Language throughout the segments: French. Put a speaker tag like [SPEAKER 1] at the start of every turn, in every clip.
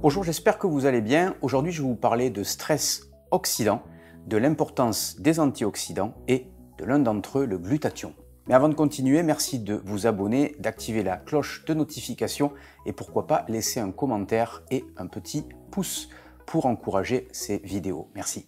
[SPEAKER 1] Bonjour, j'espère que vous allez bien. Aujourd'hui, je vais vous parler de stress oxydant, de l'importance des antioxydants et de l'un d'entre eux, le glutathion. Mais avant de continuer, merci de vous abonner, d'activer la cloche de notification et pourquoi pas laisser un commentaire et un petit pouce pour encourager ces vidéos. Merci.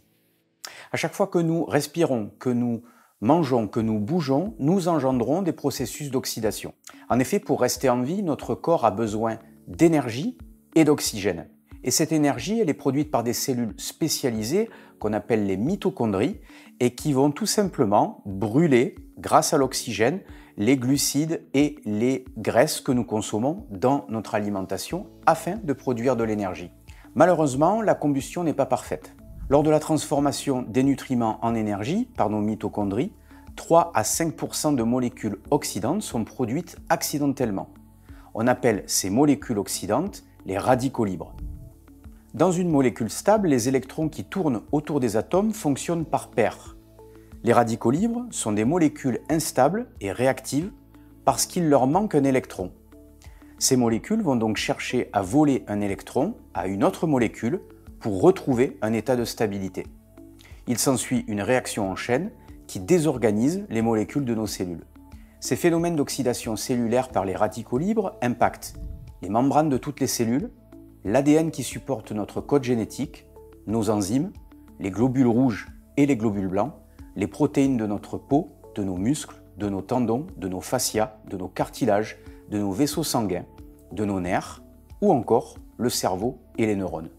[SPEAKER 1] À chaque fois que nous respirons, que nous mangeons, que nous bougeons, nous engendrons des processus d'oxydation. En effet, pour rester en vie, notre corps a besoin d'énergie et d'oxygène. Et cette énergie, elle est produite par des cellules spécialisées qu'on appelle les mitochondries et qui vont tout simplement brûler, grâce à l'oxygène, les glucides et les graisses que nous consommons dans notre alimentation afin de produire de l'énergie. Malheureusement, la combustion n'est pas parfaite. Lors de la transformation des nutriments en énergie par nos mitochondries, 3 à 5% de molécules oxydantes sont produites accidentellement. On appelle ces molécules oxydantes les radicaux libres. Dans une molécule stable, les électrons qui tournent autour des atomes fonctionnent par paires. Les radicaux libres sont des molécules instables et réactives parce qu'il leur manque un électron. Ces molécules vont donc chercher à voler un électron à une autre molécule pour retrouver un état de stabilité. Il s'ensuit une réaction en chaîne qui désorganise les molécules de nos cellules. Ces phénomènes d'oxydation cellulaire par les radicaux libres impactent les membranes de toutes les cellules, l'ADN qui supporte notre code génétique, nos enzymes, les globules rouges et les globules blancs, les protéines de notre peau, de nos muscles, de nos tendons, de nos fascias, de nos cartilages, de nos vaisseaux sanguins, de nos nerfs, ou encore le cerveau et les neurones.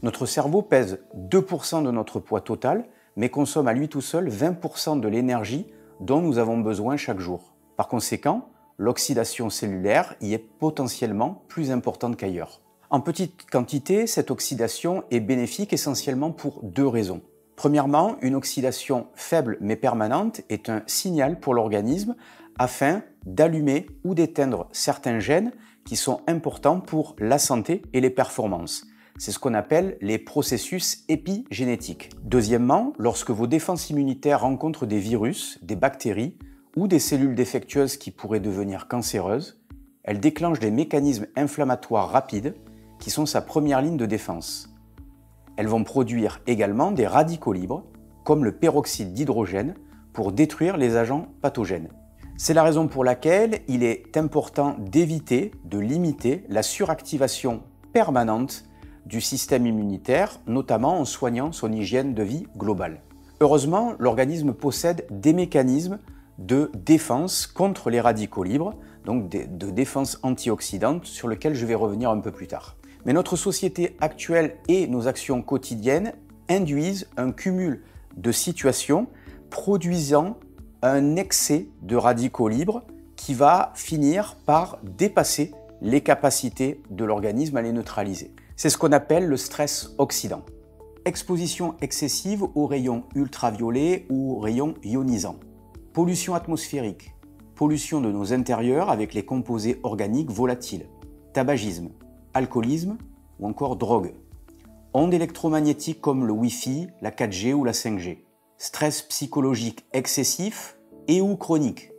[SPEAKER 1] Notre cerveau pèse 2% de notre poids total, mais consomme à lui tout seul 20% de l'énergie dont nous avons besoin chaque jour. Par conséquent, l'oxydation cellulaire y est potentiellement plus importante qu'ailleurs. En petite quantité, cette oxydation est bénéfique essentiellement pour deux raisons. Premièrement, une oxydation faible mais permanente est un signal pour l'organisme afin d'allumer ou d'éteindre certains gènes qui sont importants pour la santé et les performances. C'est ce qu'on appelle les processus épigénétiques. Deuxièmement, lorsque vos défenses immunitaires rencontrent des virus, des bactéries ou des cellules défectueuses qui pourraient devenir cancéreuses, elles déclenchent des mécanismes inflammatoires rapides qui sont sa première ligne de défense. Elles vont produire également des radicaux libres, comme le peroxyde d'hydrogène, pour détruire les agents pathogènes. C'est la raison pour laquelle il est important d'éviter, de limiter la suractivation permanente du système immunitaire, notamment en soignant son hygiène de vie globale. Heureusement, l'organisme possède des mécanismes de défense contre les radicaux libres, donc de défense antioxydante, sur lesquels je vais revenir un peu plus tard. Mais notre société actuelle et nos actions quotidiennes induisent un cumul de situations produisant un excès de radicaux libres qui va finir par dépasser les capacités de l'organisme à les neutraliser. C'est ce qu'on appelle le stress oxydant. Exposition excessive aux rayons ultraviolets ou aux rayons ionisants. Pollution atmosphérique. Pollution de nos intérieurs avec les composés organiques volatiles. Tabagisme. Alcoolisme ou encore drogue. Ondes électromagnétiques comme le Wi-Fi, la 4G ou la 5G. Stress psychologique excessif et ou chronique.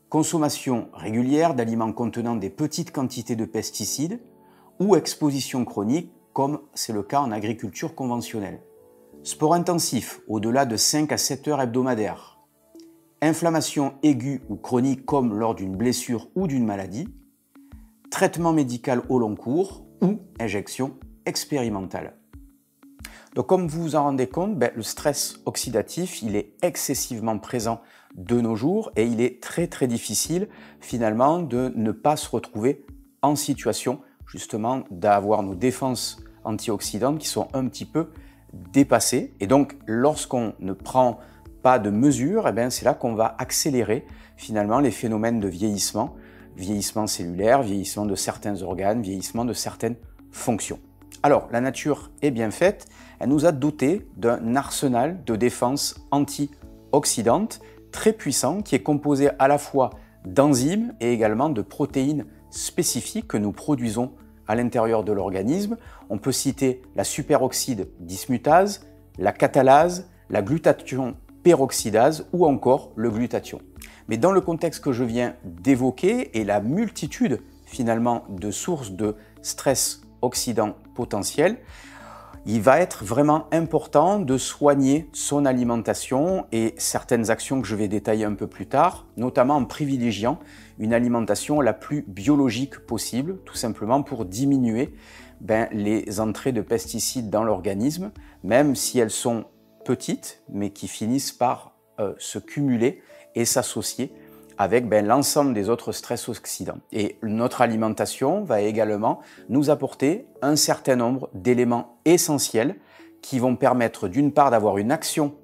[SPEAKER 1] Consommation régulière d'aliments contenant des petites quantités de pesticides ou exposition chronique comme c'est le cas en agriculture conventionnelle. Sport intensif au-delà de 5 à 7 heures hebdomadaires. Inflammation aiguë ou chronique comme lors d'une blessure ou d'une maladie. Traitement médical au long cours ou injection expérimentale. Donc comme vous vous en rendez compte, le stress oxydatif, il est excessivement présent de nos jours et il est très difficile finalement de ne pas se retrouver en situation justement d'avoir nos défenses antioxydantes qui sont un petit peu dépassées. Et donc lorsqu'on ne prend pas de mesures, c'est là qu'on va accélérer finalement les phénomènes de vieillissement cellulaire, vieillissement de certains organes, vieillissement de certaines fonctions. Alors, la nature est bien faite, elle nous a dotés d'un arsenal de défense antioxydante très puissant qui est composé à la fois d'enzymes et également de protéines spécifiques que nous produisons à l'intérieur de l'organisme. On peut citer la superoxyde dismutase, la catalase, la glutathion peroxydase ou encore le glutathion. Mais dans le contexte que je viens d'évoquer et la multitude finalement de sources de stress antioxydants potentiels, il va être vraiment important de soigner son alimentation et certaines actions que je vais détailler un peu plus tard, notamment en privilégiant une alimentation la plus biologique possible, tout simplement pour diminuer les entrées de pesticides dans l'organisme, même si elles sont petites, mais qui finissent par se cumuler et s'associer avec l'ensemble des autres stress oxydants. Et notre alimentation va également nous apporter un certain nombre d'éléments essentiels qui vont permettre d'une part d'avoir une action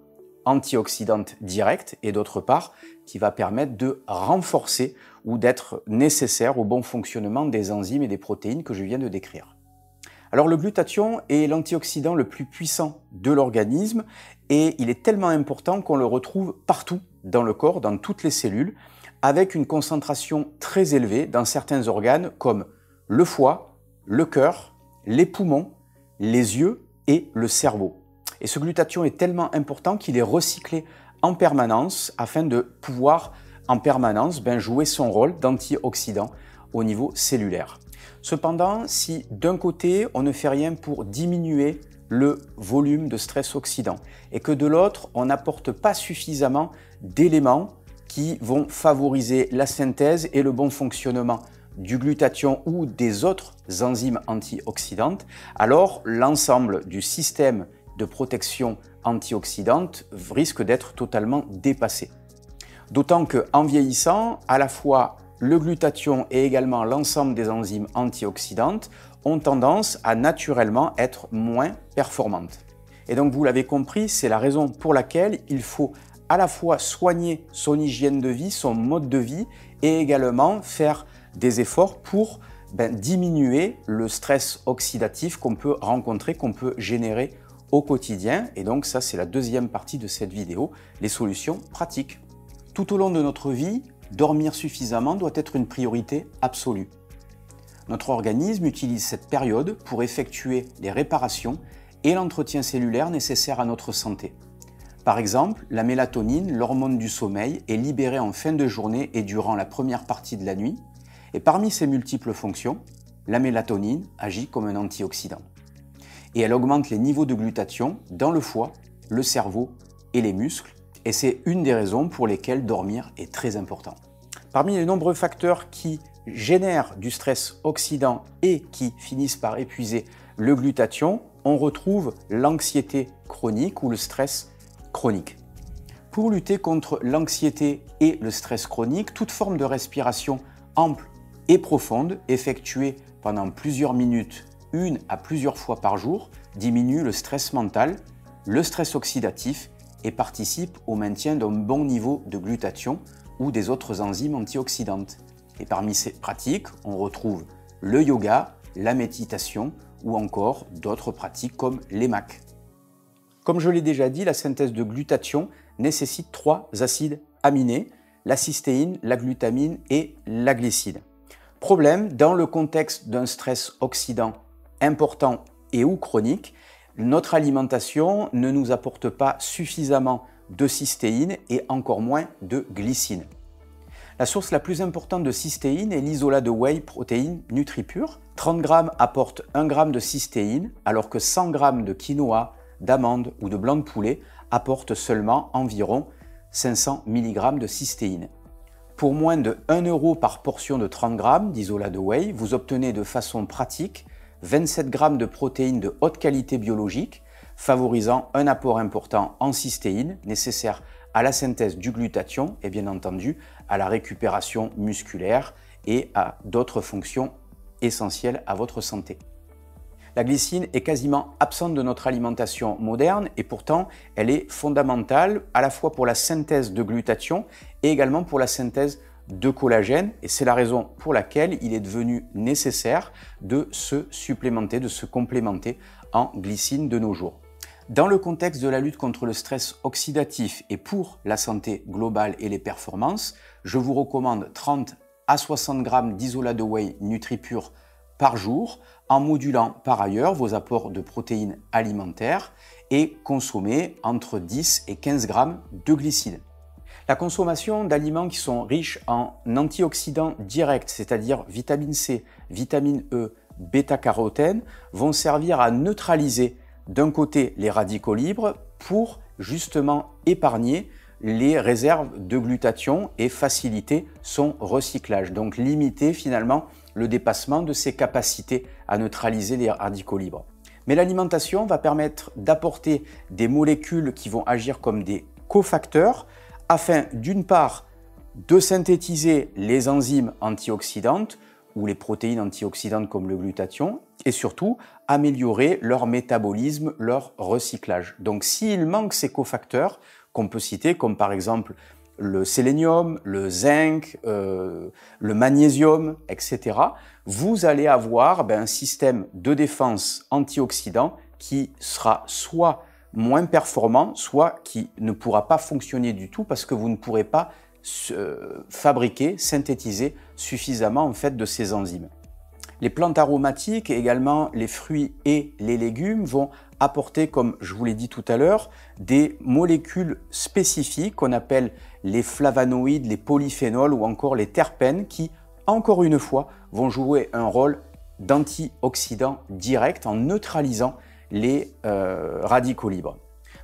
[SPEAKER 1] antioxydante directe et d'autre part qui va permettre de renforcer ou d'être nécessaire au bon fonctionnement des enzymes et des protéines que je viens de décrire. Alors le glutathion est l'antioxydant le plus puissant de l'organisme et il est tellement important qu'on le retrouve partout dans le corps, dans toutes les cellules, avec une concentration très élevée dans certains organes comme le foie, le cœur, les poumons, les yeux et le cerveau. Et ce glutathion est tellement important qu'il est recyclé en permanence afin de pouvoir en permanence jouer son rôle d'antioxydant au niveau cellulaire. Cependant, si d'un côté on ne fait rien pour diminuer le volume de stress oxydant et que de l'autre on n'apporte pas suffisamment d'éléments qui vont favoriser la synthèse et le bon fonctionnement du glutathion ou des autres enzymes antioxydantes, alors l'ensemble du système de protection antioxydante risque d'être totalement dépassé. D'autant qu'en vieillissant, à la fois le glutathion et également l'ensemble des enzymes antioxydantes ont tendance à naturellement être moins performantes. Et donc vous l'avez compris, c'est la raison pour laquelle il faut à la fois soigner son hygiène de vie, son mode de vie et également faire des efforts pour diminuer le stress oxydatif qu'on peut rencontrer, qu'on peut générer au quotidien. Et donc ça, c'est la deuxième partie de cette vidéo, les solutions pratiques. Tout au long de notre vie, dormir suffisamment doit être une priorité absolue. Notre organisme utilise cette période pour effectuer les réparations et l'entretien cellulaire nécessaires à notre santé. Par exemple, la mélatonine, l'hormone du sommeil, est libérée en fin de journée et durant la première partie de la nuit. Et parmi ses multiples fonctions, la mélatonine agit comme un antioxydant. Et elle augmente les niveaux de glutathion dans le foie, le cerveau et les muscles. Et c'est une des raisons pour lesquelles dormir est très important. Parmi les nombreux facteurs qui génèrent du stress oxydant et qui finissent par épuiser le glutathion, on retrouve l'anxiété chronique ou le stress chronique. Pour lutter contre l'anxiété et le stress chronique, toute forme de respiration ample et profonde, effectuée pendant plusieurs minutes, une à plusieurs fois par jour, diminue le stress mental, le stress oxydatif et participe au maintien d'un bon niveau de glutathion ou des autres enzymes antioxydantes. Et parmi ces pratiques, on retrouve le yoga, la méditation ou encore d'autres pratiques comme l'EMAC. Comme je l'ai déjà dit, la synthèse de glutathion nécessite 3 acides aminés, la cystéine, la glutamine et la glycine. Problème, dans le contexte d'un stress oxydant important et ou chronique, notre alimentation ne nous apporte pas suffisamment de cystéine et encore moins de glycine. La source la plus importante de cystéine est l'isolat de whey protéine NutriPure. 30 g apportent 1 g de cystéine, alors que 100 g de quinoa, d'amandes ou de blanc de poulet apportent seulement environ 500 mg de cystéine. Pour moins de 1 € par portion de 30 g d'isolat de whey, vous obtenez de façon pratique 27 g de protéines de haute qualité biologique, favorisant un apport important en cystéine nécessaire à la synthèse du glutathion et bien entendu à la récupération musculaire et à d'autres fonctions essentielles à votre santé. La glycine est quasiment absente de notre alimentation moderne et pourtant elle est fondamentale à la fois pour la synthèse de glutathion et également pour la synthèse de collagène, et c'est la raison pour laquelle il est devenu nécessaire de se supplémenter, de se complémenter en glycine de nos jours. Dans le contexte de la lutte contre le stress oxydatif et pour la santé globale et les performances, je vous recommande 30 à 60 g d'isolat de whey NutriPure par jour, en modulant par ailleurs vos apports de protéines alimentaires et consommer entre 10 et 15 g de glycides. La consommation d'aliments qui sont riches en antioxydants directs, c'est-à-dire vitamine C, vitamine E, bêta-carotène vont servir à neutraliser d'un côté les radicaux libres pour justement épargner les réserves de glutathion et faciliter son recyclage. Donc limiter finalement le dépassement de ses capacités à neutraliser les radicaux libres. Mais l'alimentation va permettre d'apporter des molécules qui vont agir comme des cofacteurs afin d'une part de synthétiser les enzymes antioxydantes ou les protéines antioxydantes comme le glutathion et surtout améliorer leur métabolisme, leur recyclage. Donc s'il manque ces cofacteurs qu'on peut citer comme par exemple le sélénium, le zinc, le magnésium, etc., vous allez avoir un système de défense antioxydant qui sera soit moins performant, soit qui ne pourra pas fonctionner du tout parce que vous ne pourrez pas fabriquer, synthétiser suffisamment en fait de ces enzymes. Les plantes aromatiques et également les fruits et les légumes vont apporter, comme je vous l'ai dit tout à l'heure, des molécules spécifiques qu'on appelle les flavonoïdes, les polyphénols ou encore les terpènes qui, encore une fois, vont jouer un rôle d'antioxydant direct en neutralisant les radicaux libres.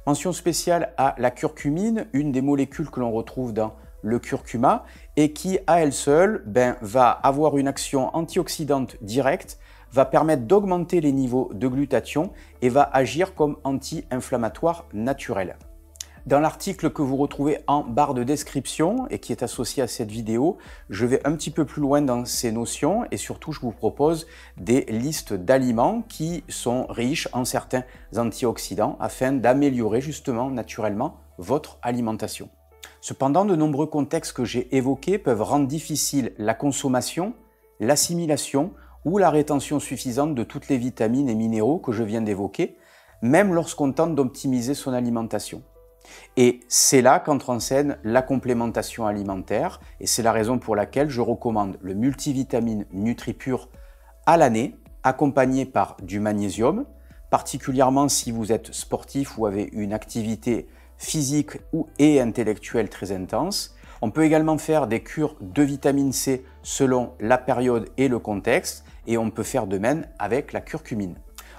[SPEAKER 1] Mention spéciale à la curcumine, une des molécules que l'on retrouve dans le curcuma et qui, à elle seule, va avoir une action antioxydante directe, va permettre d'augmenter les niveaux de glutathion et va agir comme anti-inflammatoire naturel. Dans l'article que vous retrouvez en barre de description et qui est associé à cette vidéo, je vais un petit peu plus loin dans ces notions et surtout je vous propose des listes d'aliments qui sont riches en certains antioxydants afin d'améliorer justement naturellement votre alimentation. Cependant, de nombreux contextes que j'ai évoqués peuvent rendre difficile la consommation, l'assimilation ou la rétention suffisante de toutes les vitamines et minéraux que je viens d'évoquer, même lorsqu'on tente d'optimiser son alimentation. Et c'est là qu'entre en scène la complémentation alimentaire et c'est la raison pour laquelle je recommande le multivitamine NutriPure à l'année, accompagné par du magnésium, particulièrement si vous êtes sportif ou avez une activité physique et intellectuelle très intense. On peut également faire des cures de vitamine C selon la période et le contexte et on peut faire de même avec la curcumine.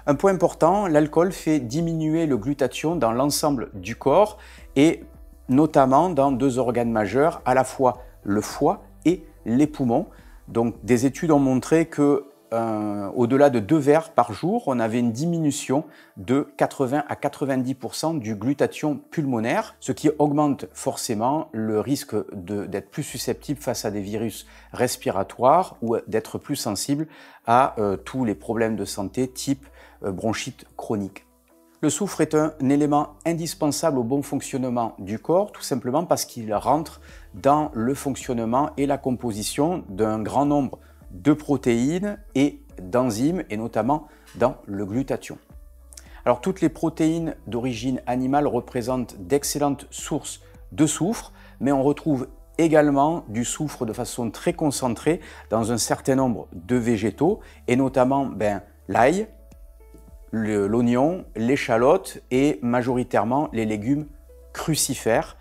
[SPEAKER 1] Un point important, l'alcool fait diminuer le glutathion dans l'ensemble du corps et notamment dans deux organes majeurs, à la fois le foie et les poumons. Donc des études ont montré que au-delà de 2 verres par jour, on avait une diminution de 80 à 90% du glutathion pulmonaire, ce qui augmente forcément le risque d'être plus susceptible face à des virus respiratoires ou d'être plus sensible à tous les problèmes de santé type bronchite chronique. Le soufre est un élément indispensable au bon fonctionnement du corps, tout simplement parce qu'il rentre dans le fonctionnement et la composition d'un grand nombre de protéines et d'enzymes, et notamment dans le glutathion. Alors toutes les protéines d'origine animale représentent d'excellentes sources de soufre, mais on retrouve également du soufre de façon très concentrée dans un certain nombre de végétaux, et notamment l'ail, l'oignon, l'échalote et majoritairement les légumes crucifères,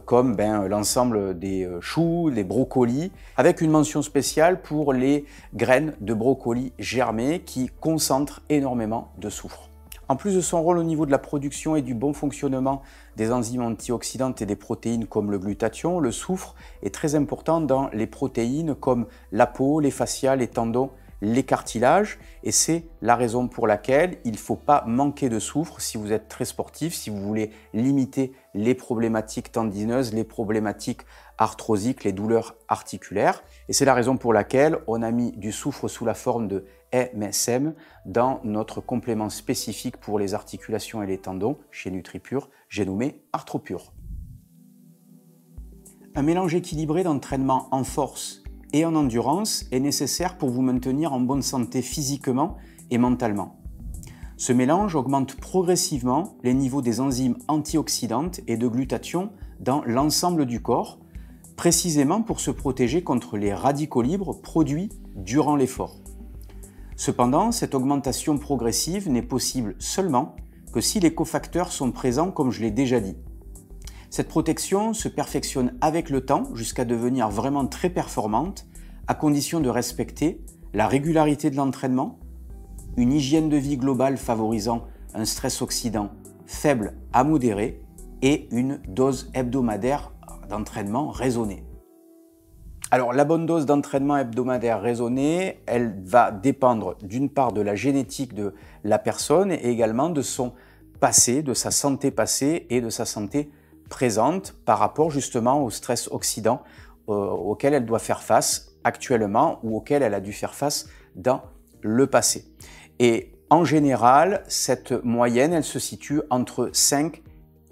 [SPEAKER 1] comme l'ensemble des choux, des brocolis, avec une mention spéciale pour les graines de brocoli germées qui concentrent énormément de soufre. En plus de son rôle au niveau de la production et du bon fonctionnement des enzymes antioxydantes et des protéines comme le glutathion, le soufre est très important dans les protéines comme la peau, les fascias, les tendons, les cartilages, et c'est la raison pour laquelle il ne faut pas manquer de soufre si vous êtes très sportif, si vous voulez limiter les problématiques tendineuses, les problématiques arthrosiques, les douleurs articulaires. Et c'est la raison pour laquelle on a mis du soufre sous la forme de MSM dans notre complément spécifique pour les articulations et les tendons chez NutriPure, j'ai nommé ArthroPure. Un mélange équilibré d'entraînement en force et en endurance est nécessaire pour vous maintenir en bonne santé physiquement et mentalement. Ce mélange augmente progressivement les niveaux des enzymes antioxydantes et de glutathion dans l'ensemble du corps, précisément pour se protéger contre les radicaux libres produits durant l'effort. Cependant, cette augmentation progressive n'est possible seulement que si les cofacteurs sont présents comme je l'ai déjà dit. Cette protection se perfectionne avec le temps jusqu'à devenir vraiment très performante, à condition de respecter la régularité de l'entraînement, une hygiène de vie globale favorisant un stress oxydant faible à modéré et une dose hebdomadaire d'entraînement raisonnée. Alors la bonne dose d'entraînement hebdomadaire raisonnée, elle va dépendre d'une part de la génétique de la personne et également de son passé, de sa santé passée et de sa santé présente par rapport justement au stress oxydant auquel elle doit faire face actuellement ou auquel elle a dû faire face dans le passé. Et en général, cette moyenne, elle se situe entre 5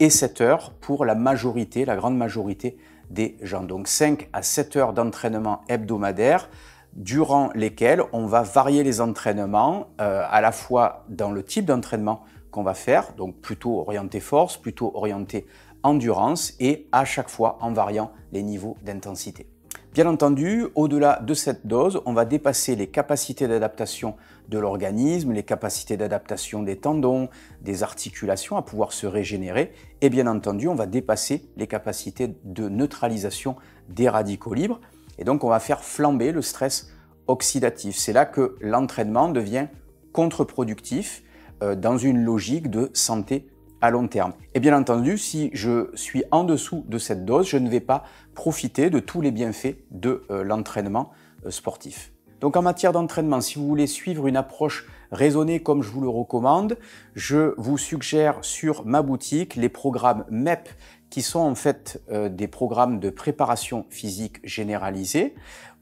[SPEAKER 1] et 7 heures pour la majorité, la grande majorité des gens. Donc 5 à 7 heures d'entraînement hebdomadaire durant lesquels on va varier les entraînements à la fois dans le type d'entraînement qu'on va faire, donc plutôt orienté force, plutôt orienté endurance et à chaque fois en variant les niveaux d'intensité. Bien entendu, au-delà de cette dose, on va dépasser les capacités d'adaptation de l'organisme, les capacités d'adaptation des tendons, des articulations à pouvoir se régénérer et bien entendu, on va dépasser les capacités de neutralisation des radicaux libres et donc on va faire flamber le stress oxydatif. C'est là que l'entraînement devient contre-productif dans une logique de santé à long terme. Et bien entendu, si je suis en dessous de cette dose, je ne vais pas profiter de tous les bienfaits de l'entraînement sportif. Donc en matière d'entraînement, si vous voulez suivre une approche raisonnée comme je vous le recommande, je vous suggère sur ma boutique les programmes MEP qui sont en fait des programmes de préparation physique généralisée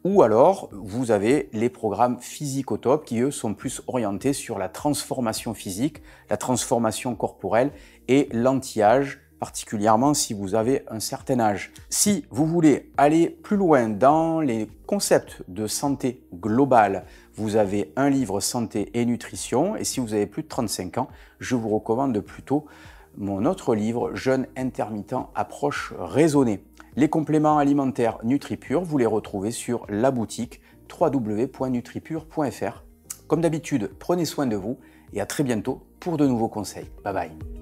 [SPEAKER 1] ou alors vous avez les programmes Physique au Top qui eux sont plus orientés sur la transformation physique, la transformation corporelle et l'anti-âge, particulièrement si vous avez un certain âge. Si vous voulez aller plus loin dans les concepts de santé globale, vous avez un livre Santé et Nutrition et si vous avez plus de 35 ans, je vous recommande plutôt mon autre livre Jeûne intermittent, approche raisonnée. Les compléments alimentaires NutriPure, vous les retrouvez sur la boutique www.nutripure.fr. Comme d'habitude, prenez soin de vous et à très bientôt pour de nouveaux conseils. Bye bye.